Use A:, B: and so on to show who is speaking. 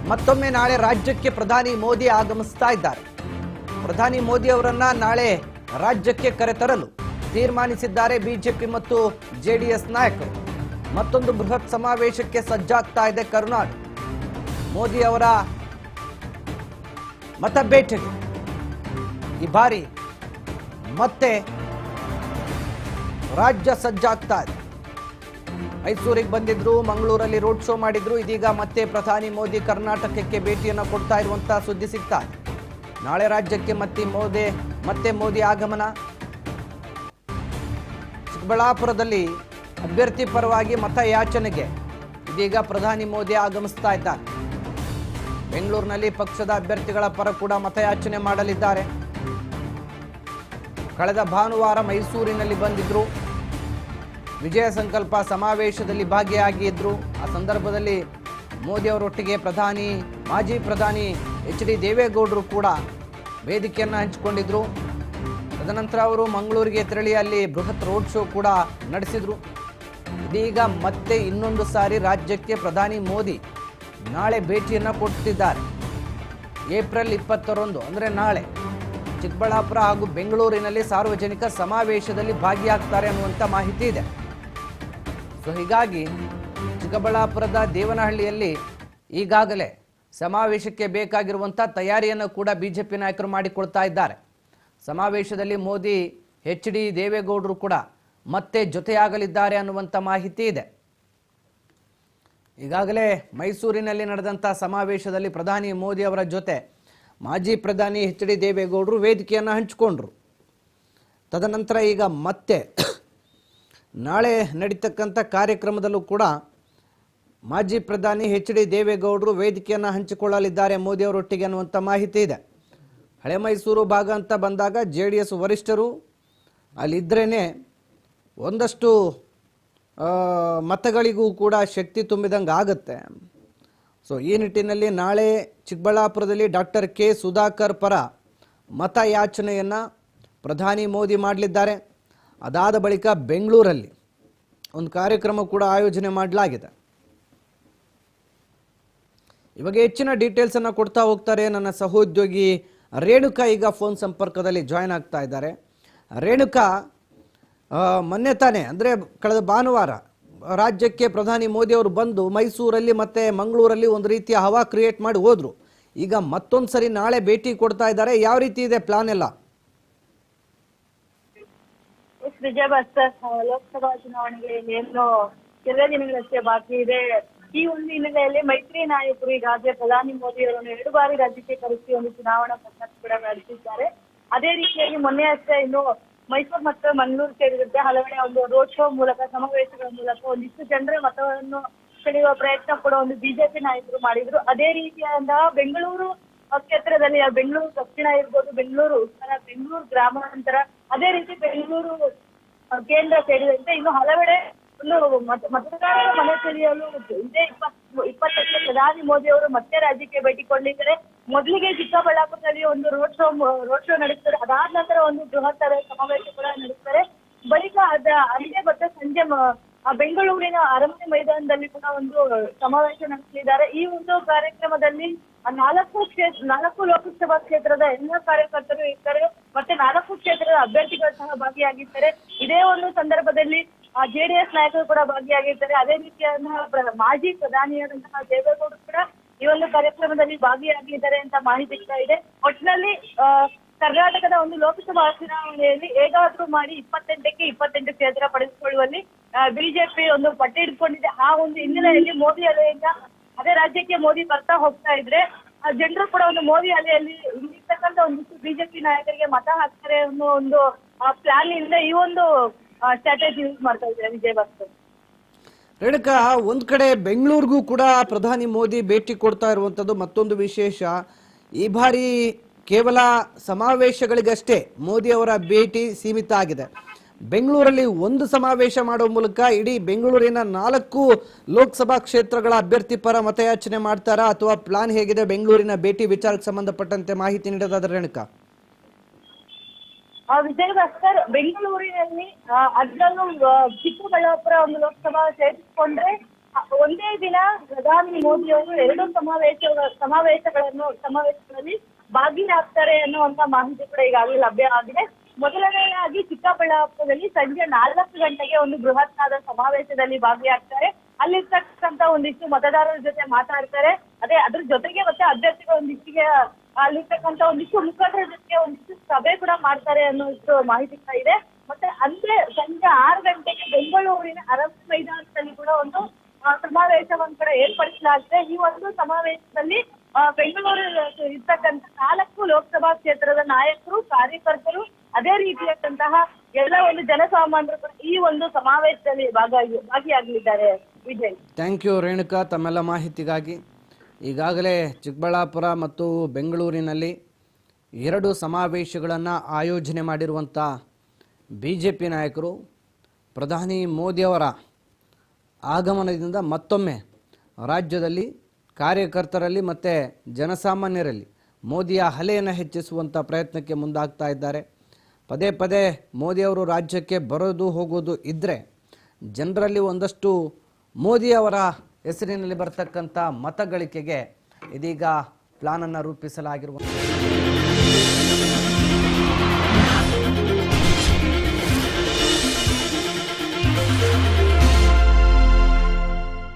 A: ಮತ್ತೊಮ್ಮೆ ನಾಳೆ ರಾಜ್ಯಕ್ಕೆ ಪ್ರಧಾನಿ ಮೋದಿ ಆಗಮಿಸ್ತಾ ಇದ್ದಾರೆ. ಪ್ರಧಾನಿ ಮೋದಿ ಅವರನ್ನ ನಾಳೆ ರಾಜ್ಯಕ್ಕೆ ಕರೆತರಲು ತೀರ್ಮಾನಿಸಿದ್ದಾರೆ ಬಿಜೆಪಿ ಮತ್ತು ಜೆಡಿಎಸ್ ನಾಯಕರು. ಮತ್ತೊಂದು ಬೃಹತ್ ಸಮಾವೇಶಕ್ಕೆ ಸಜ್ಜಾಗ್ತಾ ಇದೆ ಕರ್ನಾಟಕ. ಮೋದಿ ಅವರ ಮತ ಬೇಟೆಗೆ ಈ ಬಾರಿ ಮತ್ತೆ ರಾಜ್ಯ ಸಜ್ಜಾಗ್ತಾ ಇದೆ. ಮೈಸೂರಿಗೆ ಬಂದಿದ್ರು, ಮಂಗಳೂರಲ್ಲಿ ರೋಡ್ ಶೋ ಮಾಡಿದ್ರು. ಇದೀಗ ಮತ್ತೆ ಪ್ರಧಾನಿ ಮೋದಿ ಕರ್ನಾಟಕಕ್ಕೆ ಭೇಟಿಯನ್ನು ಕೊಡ್ತಾ ಇರುವಂತಹ ಸುದ್ದಿ ಸಿಗ್ತಾ ಇದೆ. ನಾಳೆ ರಾಜ್ಯಕ್ಕೆ ಮತ್ತೆ ಮೋದಿ ಆಗಮನ. ಚಿಕ್ಕಬಳ್ಳಾಪುರದಲ್ಲಿ ಅಭ್ಯರ್ಥಿ ಪರವಾಗಿ ಮತಯಾಚನೆಗೆ ಇದೀಗ ಪ್ರಧಾನಿ ಮೋದಿ ಆಗಮಿಸ್ತಾ ಇದ್ದಾರೆ. ಬೆಂಗಳೂರಿನಲ್ಲಿ ಪಕ್ಷದ ಅಭ್ಯರ್ಥಿಗಳ ಪರ ಕೂಡ ಮತಯಾಚನೆ ಮಾಡಲಿದ್ದಾರೆ. ಕಳೆದ ಭಾನುವಾರ ಮೈಸೂರಿನಲ್ಲಿ ಬಂದಿದ್ರು, ವಿಜಯ ಸಂಕಲ್ಪ ಸಮಾವೇಶದಲ್ಲಿ ಭಾಗಿಯಾಗಿದ್ರು. ಆ ಸಂದರ್ಭದಲ್ಲಿ ಮೋದಿ ಅವರೊಟ್ಟಿಗೆ ಮಾಜಿ ಪ್ರಧಾನಿ ಎಚ್ ಡಿ ದೇವೇಗೌಡರು ಕೂಡ ವೇದಿಕೆಯನ್ನು ಹಂಚಿಕೊಂಡಿದ್ರು. ತದನಂತರ ಅವರು ಮಂಗಳೂರಿಗೆ ತೆರಳಿ ಅಲ್ಲಿ ಬೃಹತ್ ರೋಡ್ ಶೋ ಕೂಡ ನಡೆಸಿದ್ರು. ಇದೀಗ ಮತ್ತೆ ಇನ್ನೊಂದು ಸಾರಿ ರಾಜ್ಯಕ್ಕೆ ಪ್ರಧಾನಿ ಮೋದಿ ನಾಳೆ ಭೇಟಿಯನ್ನು ಕೊಡ್ತಿದ್ದಾರೆ. ಏಪ್ರಿಲ್ 20 ಅಂದರೆ ನಾಳೆ ಚಿಕ್ಕಬಳ್ಳಾಪುರ ಹಾಗೂ ಬೆಂಗಳೂರಿನಲ್ಲಿ ಸಾರ್ವಜನಿಕ ಸಮಾವೇಶದಲ್ಲಿ ಭಾಗಿಯಾಗ್ತಾರೆ ಅನ್ನುವಂಥ ಮಾಹಿತಿ ಇದೆ. ಸೊ ಹೀಗಾಗಿ ಚಿಕ್ಕಬಳ್ಳಾಪುರದ ದೇವನಹಳ್ಳಿಯಲ್ಲಿ ಈಗಾಗಲೇ ಸಮಾವೇಶಕ್ಕೆ ಬೇಕಾಗಿರುವಂಥ ತಯಾರಿಯನ್ನು ಕೂಡ ಬಿಜೆಪಿ ನಾಯಕರು ಮಾಡಿಕೊಳ್ತಾ ಇದ್ದಾರೆ. ಸಮಾವೇಶದಲ್ಲಿ ಮೋದಿ ಎಚ್ ಡಿ ದೇವೇಗೌಡರು ಕೂಡ ಮತ್ತೆ ಜೊತೆಯಾಗಲಿದ್ದಾರೆ ಅನ್ನುವಂಥ ಮಾಹಿತಿ ಇದೆ. ಈಗಾಗಲೇ ಮೈಸೂರಿನಲ್ಲಿ ನಡೆದಂಥ ಸಮಾವೇಶದಲ್ಲಿ ಪ್ರಧಾನಿ ಮೋದಿ ಅವರ ಜೊತೆ ಮಾಜಿ ಪ್ರಧಾನಿ ಎಚ್ ಡಿ ದೇವೇಗೌಡರು ವೇದಿಕೆಯನ್ನು ಹಂಚಿಕೊಂಡ್ರು. ತದನಂತರ ಈಗ ಮತ್ತೆ ನಾಳೆ ನಡೀತಕ್ಕಂಥ ಕಾರ್ಯಕ್ರಮದಲ್ಲೂ ಕೂಡ ಮಾಜಿ ಪ್ರಧಾನಿ ಎಚ್ ಡಿ ದೇವೇಗೌಡರು ವೇದಿಕೆಯನ್ನು ಹಂಚಿಕೊಳ್ಳಲಿದ್ದಾರೆ ಮೋದಿ ಅವರೊಟ್ಟಿಗೆ ಅನ್ನುವಂಥ ಮಾಹಿತಿ ಇದೆ. ಹಳೆ ಮೈಸೂರು ಭಾಗ ಅಂತ ಬಂದಾಗ ಜೆಡಿಎಸ್ ವರಿಷ್ಠರು ಅಲ್ಲಿದ್ದರೇ ಒಂದಷ್ಟು ಮತಗಳಿಗೂ ಕೂಡ ಶಕ್ತಿ ತುಂಬಿದಂಗೆ ಆಗುತ್ತೆ. ಸೊ ಈ ನಿಟ್ಟಿನಲ್ಲಿ ನಾಳೆ ಚಿಕ್ಕಬಳ್ಳಾಪುರದಲ್ಲಿ ಡಾಕ್ಟರ್ ಕೆ ಸುಧಾಕರ್ ಪರ ಮತಯಾಚನೆಯನ್ನು ಪ್ರಧಾನಿ ಮೋದಿ ಮಾಡಲಿದ್ದಾರೆ. ಅದಾದ ಬಳಿಕ ಬೆಂಗಳೂರಲ್ಲಿ ಒಂದು ಕಾರ್ಯಕ್ರಮ ಕೂಡ ಆಯೋಜನೆ ಮಾಡಲಾಗಿದೆ. ಇವಾಗ ಹೆಚ್ಚಿನ ಡೀಟೇಲ್ಸನ್ನು ಕೊಡ್ತಾ ಹೋಗ್ತಾರೆ ನನ್ನ ಸಹೋದ್ಯೋಗಿ ರೇಣುಕಾ. ಈಗ ಫೋನ್ ಸಂಪರ್ಕದಲ್ಲಿ ಜಾಯ್ನ್ ಆಗ್ತಾ ಇದ್ದಾರೆ. ರೇಣುಕಾ, ಮೊನ್ನೆ ತಾನೇ ಅಂದರೆ ಕಳೆದ ಭಾನುವಾರ ರಾಜ್ಯಕ್ಕೆ ಪ್ರಧಾನಿ ಮೋದಿ ಅವರು ಬಂದು ಮೈಸೂರಲ್ಲಿ ಮತ್ತು ಮಂಗಳೂರಲ್ಲಿ ಒಂದು ರೀತಿಯ ಹವಾ ಕ್ರಿಯೇಟ್ ಮಾಡಿ ಹೋದರು. ಈಗ ಮತ್ತೊಂದು ಸರಿ ನಾಳೆ ಭೇಟಿ ಕೊಡ್ತಾ ಇದ್ದಾರೆ. ಯಾವ ರೀತಿ ಇದೆ ಪ್ಲಾನ್ ಎಲ್ಲ?
B: ವಿಜಯ ಭಾಸ್ಕರ್, ಲೋಕಸಭಾ ಚುನಾವಣೆಗೆ ಏನು ಕೆಲವೇ ದಿನಗಳಷ್ಟೇ ಬಾಕಿ ಇದೆ. ಈ ಒಂದು ಹಿನ್ನೆಲೆಯಲ್ಲಿ ಮೈತ್ರಿ ನಾಯಕರು ಈಗಾಗಲೇ ಪ್ರಧಾನಿ ಮೋದಿ ಅವರನ್ನು 2 ಬಾರಿ ರಾಜ್ಯಕ್ಕೆ ಕರೆಸಿ ಒಂದು ಚುನಾವಣಾ ಪ್ರಚಾರ ಕೂಡ ನಡೆಸಿದ್ದಾರೆ. ಅದೇ ರೀತಿಯಾಗಿ ಮೊನ್ನೆ ಅಷ್ಟೇ ಇನ್ನು ಮೈಸೂರು ಮತ್ತು ಮಂಗಳೂರು ಸೇರಿದಂತೆ ಹಲವೆಡೆ ಒಂದು ರೋಡ್ ಶೋ ಮೂಲಕ, ಸಮಾವೇಶಗಳ ಮೂಲಕ ಒಂದಿಷ್ಟು ಜನರ ಮತವನ್ನು ಸೆಳೆಯುವ ಪ್ರಯತ್ನ ಕೂಡ ಒಂದು ಬಿಜೆಪಿ ನಾಯಕರು ಮಾಡಿದ್ರು. ಅದೇ ರೀತಿಯಾದ ಬೆಂಗಳೂರು ಕ್ಷೇತ್ರದಲ್ಲಿ ಬೆಂಗಳೂರು ದಕ್ಷಿಣ ಇರ್ಬೋದು, ಬೆಂಗಳೂರು ಉತ್ತರ, ಬೆಂಗಳೂರು ಗ್ರಾಮಾಂತರ, ಅದೇ ರೀತಿ ಬೆಂಗಳೂರು ಕೇಂದ್ರ ಸೇರಿದಂತೆ ಇನ್ನು ಹಲವೆಡೆ ಒಂದು ಮತದಾರರ ಮನೆ ಸೆಳೆಯಲು ಇದೇ 20 ಪ್ರಧಾನಿ ಮೋದಿ ಅವರು ಮತ್ತೆ ರಾಜ್ಯಕ್ಕೆ ಭೇಟಿ ಕೊಡಲಿದ್ದಾರೆ. ಮೊದಲಿಗೆ ಚಿಕ್ಕಬಳ್ಳಾಪುರದಲ್ಲಿ ಒಂದು ರೋಡ್ ಶೋ ನಡೆಸ್ತಾರೆ. ಅದಾದ ನಂತರ ಒಂದು ಬೃಹತ್ತರ ಸಮಾವೇಶ ಕೂಡ ನಡೆಸ್ತಾರೆ. ಬಳಿಕ ಅಲ್ಲಿಗೆ ಮತ್ತೆ ಸಂಜೆ ಬೆಂಗಳೂರಿನ ಅರಮನೆ ಮೈದಾನದಲ್ಲಿ ಕೂಡ ಒಂದು ಸಮಾವೇಶ ನಡೆಸಲಿದ್ದಾರೆ. ಈ ಒಂದು ಕಾರ್ಯಕ್ರಮದಲ್ಲಿ 4 ಲೋಕಸಭಾ ಕ್ಷೇತ್ರದ ಎಲ್ಲ ಕಾರ್ಯಕರ್ತರು ಇರ್ತಾರೆ, ಮತ್ತೆ 4 ಕ್ಷೇತ್ರದ ಅಭ್ಯರ್ಥಿಗಳು ಸಹ ಭಾಗಿಯಾಗಿರ್ತಾರೆ. ಇದೇ ಒಂದು ಸಂದರ್ಭದಲ್ಲಿ ಜೆಡಿಎಸ್ ನಾಯಕರು ಕೂಡ ಭಾಗಿಯಾಗಿರ್ತಾರೆ. ಅದೇ ರೀತಿಯಾದಂತಹ ಮಾಜಿ ಪ್ರಧಾನಿಯಾದಂತಹ ದೇವೇಗೌಡರು ಕೂಡ ಈ ಒಂದು ಕಾರ್ಯಕ್ರಮದಲ್ಲಿ ಭಾಗಿಯಾಗಿದ್ದಾರೆ ಅಂತ ಮಾಹಿತಿ ಇದೆ. ಒಟ್ಟಿನಲ್ಲಿ ಕರ್ನಾಟಕದ ಒಂದು ಲೋಕಸಭಾ ಚುನಾವಣೆಯಲ್ಲಿ ಹೇಗಾದ್ರೂ ಮಾಡಿ 28ಕ್ಕೆ 28 ಕ್ಷೇತ್ರ ಪಡೆದುಕೊಳ್ಳುವಲ್ಲಿ ಬಿಜೆಪಿ ಒಂದು ಪಟ್ಟಿ ಇಟ್ಕೊಂಡಿದೆ. ಆ ಒಂದು ಹಿನ್ನೆಲೆಯಲ್ಲಿ ಮೋದಿ ಅಲೆಯಿಂದ ಅದೇ ರಾಜ್ಯಕ್ಕೆ ಮೋದಿ ಬರ್ತಾ ಹೋಗ್ತಾ ಇದ್ರೆ ಜನರು ಕೂಡ ಒಂದು ಮೋದಿ ಅಲೆಯಲ್ಲಿ ಇಲ್ಲಿರ್ತಕ್ಕಂಥ ಒಂದಿಷ್ಟು ಬಿಜೆಪಿ ನಾಯಕರಿಗೆ ಮತ ಹಾಕ್ತಾರೆ ಅನ್ನೋ ಒಂದು ಪ್ಲಾನ್ ಇಂದ ಈ ಒಂದು ಸ್ಟ್ರಾಟಜಿ ಯೂಸ್ ಮಾಡ್ತಾ ಇದ್ದಾರೆ ವಿಜಯ ಭಾಸ್ಕರ್.
A: ರೇಣುಕಾ, ಒಂದ್ ಕಡೆ ಬೆಂಗಳೂರಿಗೂ ಕೂಡ ಪ್ರಧಾನಿ ಮೋದಿ ಭೇಟಿ ಕೊಡ್ತಾ ಇರುವಂತದ್ದು ಮತ್ತೊಂದು ವಿಶೇಷ. ಈ ಬಾರಿ ಕೇವಲ ಸಮಾವೇಶಗಳಿಗಷ್ಟೇ ಮೋದಿ ಅವರ ಭೇಟಿ ಸೀಮಿತ ಆಗಿದೆ. ಬೆಂಗಳೂರಲ್ಲಿ ಒಂದು ಸಮಾವೇಶ ಮಾಡುವ ಮೂಲಕ ಇಡೀ ಬೆಂಗಳೂರಿನ 4 ಲೋಕಸಭಾ ಕ್ಷೇತ್ರಗಳ ಅಭ್ಯರ್ಥಿ ಪರ ಮತಯಾಚನೆ ಮಾಡ್ತಾರಾ ಅಥವಾ ಪ್ಲಾನ್ ಹೇಗಿದೆ ಬೆಂಗಳೂರಿನ ಭೇಟಿ ವಿಚಾರಕ್ಕೆ ಸಂಬಂಧಪಟ್ಟಂತೆ ಮಾಹಿತಿ ನೀಡೋದಾದ್ರೆ ರೇಣುಕಾ?
B: ವಿಜಯ ಭಾಸ್ಕರ್, ಬೆಂಗಳೂರಿನಲ್ಲಿ ಅದರಲ್ಲೂ ಚಿಕ್ಕಬಳ್ಳಾಪುರ ಒಂದು ಲೋಕಸಭಾ ಸೇರಿಸಿಕೊಂಡ್ರೆ ಒಂದೇ ದಿನ ಪ್ರಧಾನಿ ಮೋದಿ ಅವರು 2 ಸಮಾವೇಶಗಳಲ್ಲಿ ಭಾಗಿಯಾಗ್ತಾರೆ ಅನ್ನುವಂತ ಮಾಹಿತಿ ಕೂಡ ಈಗಾಗಲೇ ಲಭ್ಯ ಆಗಿದೆ. ಮೊದಲನೆಯದಾಗಿ ಚಿಕ್ಕಬಳ್ಳಾಪುರದಲ್ಲಿ ಸಂಜೆ 4 ಗಂಟೆಗೆ ಒಂದು ಬೃಹತ್ತಾದ ಸಮಾವೇಶದಲ್ಲಿ ಭಾಗಿಯಾಗ್ತಾರೆ. ಅಲ್ಲಿರ್ತಕ್ಕಂತ ಒಂದಿಷ್ಟು ಮತದಾರರ ಜೊತೆ ಮಾತಾಡ್ತಾರೆ. ಅದ್ರ ಜೊತೆಗೆ ಮತ್ತೆ ಅಭ್ಯರ್ಥಿಗಳ ಒಂದಿಷ್ಟಿಗೆ ಅಲ್ಲಿರ್ತಕ್ಕಂತ ಒಂದಿಷ್ಟು ಮುಖಂಡರ ಜೊತೆಗೆ ಒಂದಿಷ್ಟು ಸಭೆ ಕೂಡ ಮಾಡ್ತಾರೆ ಅನ್ನೋಷ್ಟು ಮಾಹಿತಿ ಕೂಡ ಇದೆ. ಮತ್ತೆ ಅಂದೇ ಸಂಜೆ 6 ಗಂಟೆಗೆ ಬೆಂಗಳೂರಿನ ಅರಮನೆ ಮೈದಾನದಲ್ಲಿ ಕೂಡ ಒಂದು ಸಮಾವೇಶವನ್ನು ಕೂಡ ಏರ್ಪಡಿಸಲಾಗಿದೆ. ಈ ಒಂದು ಸಮಾವೇಶದಲ್ಲಿ ಬೆಂಗಳೂರಿನ ಇರ್ತಕ್ಕಂಥ 4 ಲೋಕಸಭಾ ಕ್ಷೇತ್ರದ ನಾಯಕರು, ಕಾರ್ಯಕರ್ತರು, ಅದೇ ರೀತಿಯಾದಂತಹ ಎಲ್ಲ ಒಂದು ಜನಸಾಮಾನ್ಯರು ಕೂಡ ಈ ಒಂದು ಸಮಾವೇಶದಲ್ಲಿ ಭಾಗಿಯಾಗಲಿದ್ದಾರೆ. ವಿಜಯ್,
A: ಥ್ಯಾಂಕ್ ಯು ರೇಣುಕಾ ತಮ್ಮೆಲ್ಲ ಮಾಹಿತಿಗಾಗಿ. ಈಗಾಗಲೇ ಚಿಕ್ಕಬಳ್ಳಾಪುರ ಮತ್ತು ಬೆಂಗಳೂರಿನಲ್ಲಿ 2 ಸಮಾವೇಶಗಳನ್ನು ಆಯೋಜನೆ ಮಾಡಿರುವಂಥ BJP ನಾಯಕರು ಪ್ರಧಾನಿ ಮೋದಿಯವರ ಆಗಮನದಿಂದ ಮತ್ತೊಮ್ಮೆ ರಾಜ್ಯದಲ್ಲಿ ಕಾರ್ಯಕರ್ತರಲ್ಲಿ ಮತ್ತು ಜನಸಾಮಾನ್ಯರಲ್ಲಿ ಮೋದಿಯ ಅಲೆಯನ್ನು ಹೆಚ್ಚಿಸುವಂಥ ಪ್ರಯತ್ನಕ್ಕೆ ಮುಂದಾಗ್ತಾ ಇದ್ದಾರೆ. ಪದೇ ಪದೇ ಮೋದಿಯವರು ರಾಜ್ಯಕ್ಕೆ ಬರೋದು ಹೋಗೋದು ಇದ್ದರೆ ಜನರಲ್ಲಿ ಒಂದಷ್ಟು ಮೋದಿಯವರ ಹೆಸರಿನಲ್ಲಿ ಬರ್ತಕ್ಕಂಥ ಮತಗಳಿಕೆಗೆ ಇದೀಗ ಪ್ಲಾನನ್ನು ರೂಪಿಸಲಾಗಿರುವಂಥ